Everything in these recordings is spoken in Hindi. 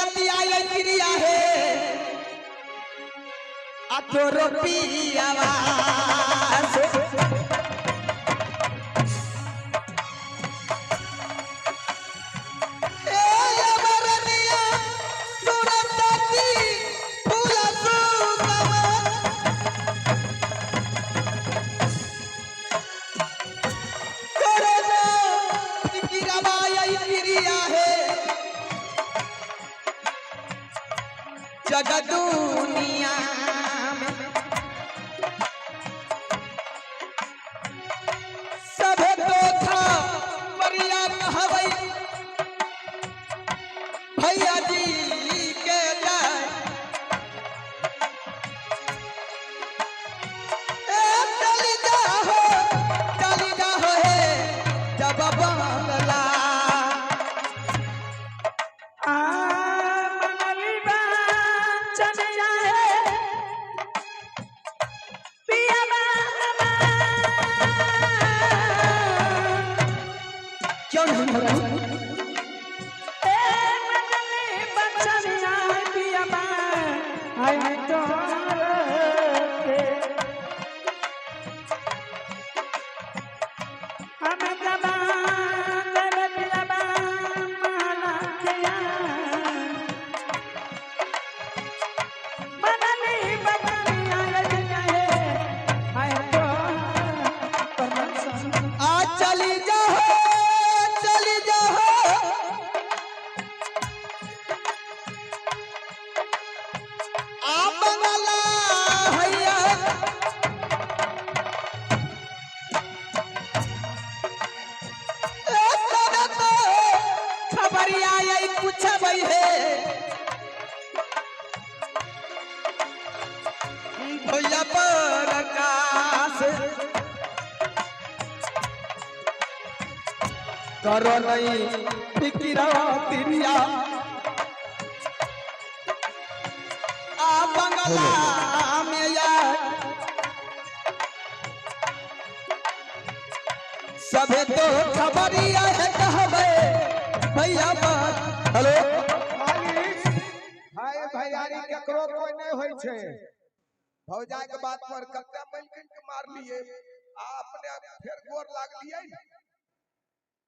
रतिया ये क्रिया है आ तोरो पियावा जगत दुनिया में सभे धोखा परिया कहबै भैया जी के जाय चली जाहो हे जब बंगला भैया पर आकाश करो नहीं फिकिरा तिरिया आ बंगला में या सभे तो खबरिया है कहबे भैया पर हेलो हाय भैयारी केकरो कोई नहीं होय छे भौजाई के बात पर कत्ते मिलके मार लिए आपने फिर गोर लाग लिए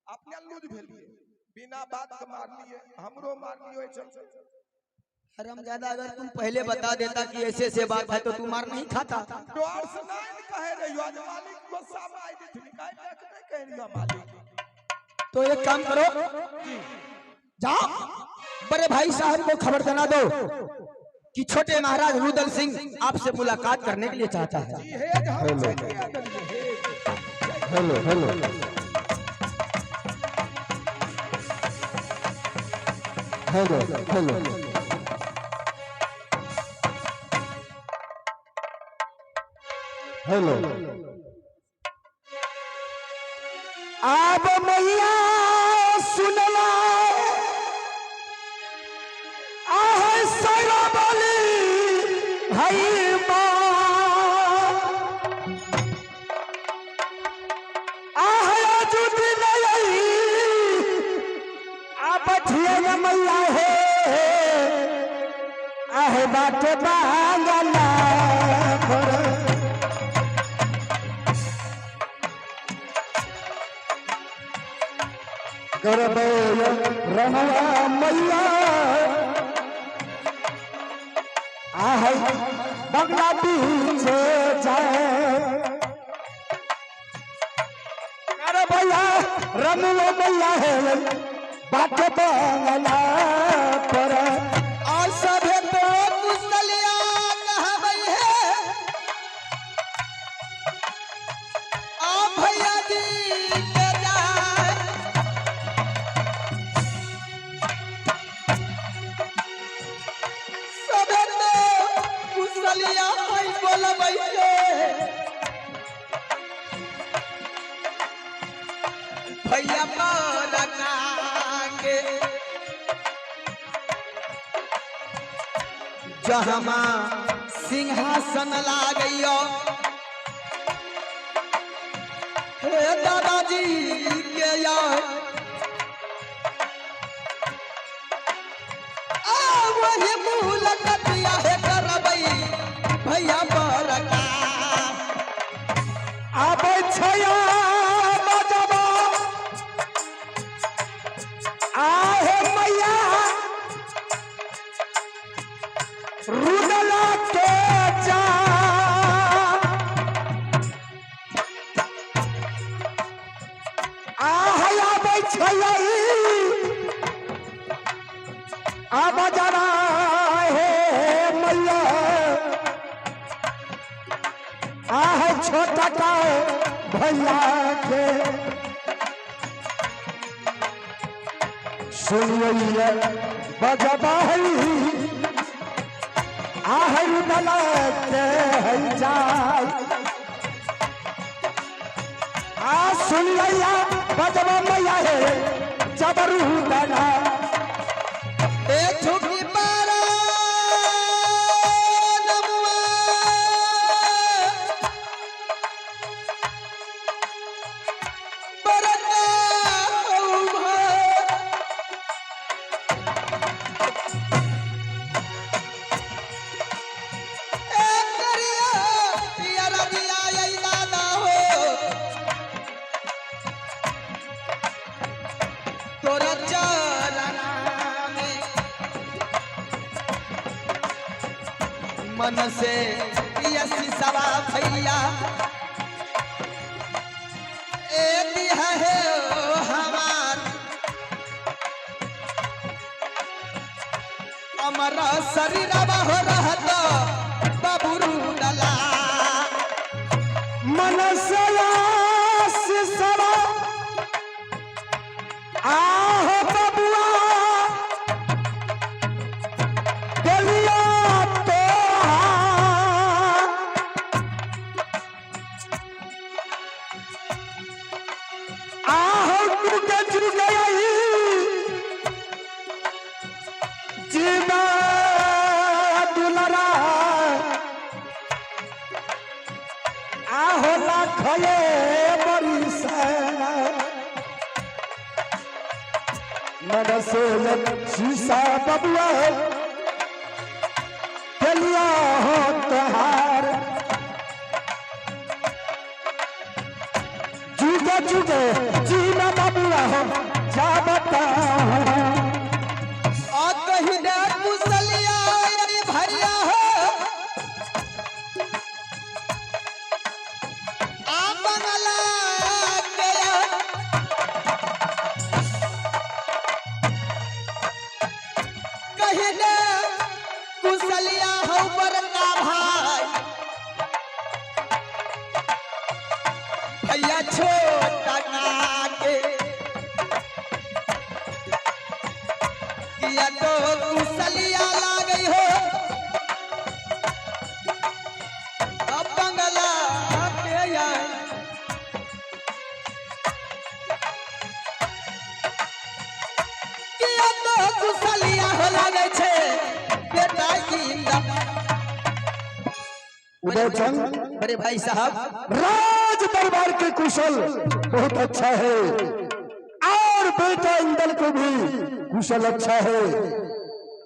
अपने लूज भेलिए बिना बात के मार लिए हमरो मार लिए चल हरामजादा अगर तुम पहले बता देता कि ऐसे से बात है तो तू मार नहीं खाता द्वार से नहीं कहे रहियो आज मालिक गुस्सा में आई थी निकाल के नहीं कह रहियो मालिक तो एक काम करो जाओ बड़े भाई साहब को खबर देना दो कि छोटे महाराज रुदल सिंह आपसे मुलाकात करने के लिए चाहता है। Hello hello hello hello hello आप मैया सुनला बात बांगला करबे रमवा मैया आहे बंगला पीछे जाए करबे रमवा मैया है बात बांगला पर और सभे तो कुशलिया कहबै है आ भैया जी के जाए सभे तो कुशलिया आई बोलबै है भैया लगा के जहमा सिंहासन लागैयो हे दादाजी के यार वही मुलाकातिया है करबई भैया बरका आबै छया बजबा आहे मैया रुदला के जा आहे आबै छया आब जरा हे मैया आह छोटा का भैया के सुनिए बजबाही आह रुदला के जाय आ सुनिए बजबा मैया है जबरू दला ए झुकी पारा नमुआ बरका उभा ए करिया पियरा दिया यही दादा हो तोरा चरना में मन से यसी सवा भैया एक है ओ हमार अमर शरीर हो रहत बबुरू डला मनसया सिसरा आह बबुआ गलिया तो आह टूटे जुग गई जीवा दुलरा आहो लाखले बड़ी सेना मनसे शीशा बबुआ चलिया हो तहार जुगे जुगे जीना बबुआ हो जा बताऊं और कहीं दे कुशलिया अरे भैया हो आ बंगला गया कहीं दे कुशलिया हो बरका भाई भैया छोटा के किया तो कुशलिया लागई हो अब बंगला पे आए किया तो कुशलिया हो लागे छे बेटा जिंदा उदयचंद बड़े भाई साहब राज दरबार के कुशल बहुत अच्छा है और बेटा इंदल को भी कुशल अच्छा है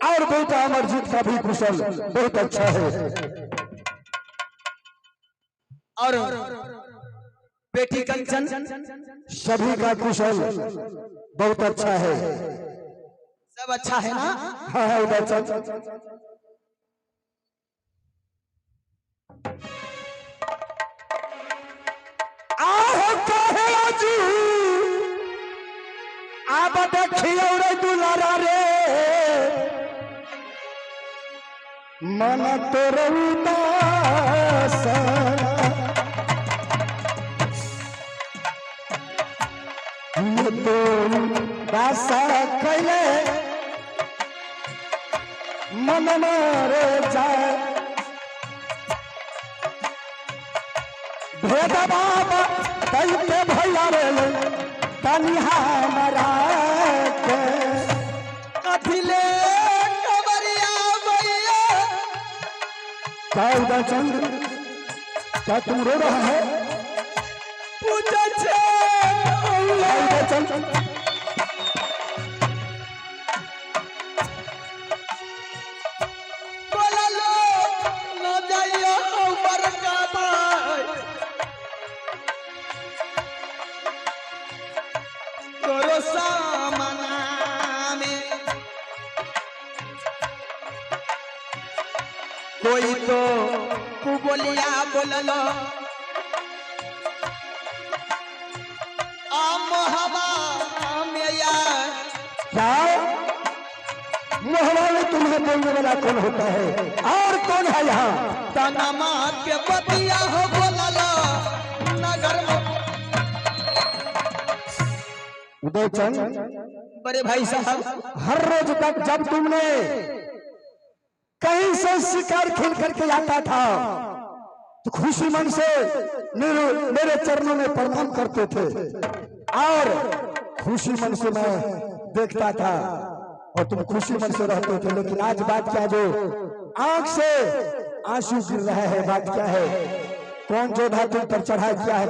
और बेटा अमरजीत का भी कुशल बहुत अच्छा है और बेटी कंचन सभी का कुशल बहुत अच्छा है सब अच्छा है ना हाँ हाँ उदयचंद आहो कहे आजू आब देखियो रे दुलारा रे मन तोर उदास ये तो दासा कैले मन मारे जाए भेद बाबा दैते भैया रे तनी हमारा के अभिले कबरिया भैया क्या उदयचंद क्या तुम रो रहा है पूछे छे क्या उदयचंद सगरो सामना में कोई तो कुबोलिया बोललो आम हवा में यार क्या मोहल्ला में तुम्हें बोलने वाला कौन होता है और कौन है यहाँ? तनमा के बतिया हो बोललो नगर में। उदयचंद, बड़े भाई साहब हर रोज तक जब तुमने कहीं से शिकार खेल करके आता था तो खुशी मन से मेरे चरणों में प्रणाम करते थे और खुशी मन से मैं देखता था और तुम खुशी मन से रहते थे। लेकिन आज बात क्या, जो आंख से आंसू गिर रहा है, बात क्या है? कौन जोधा तुम पर चढ़ा किया है?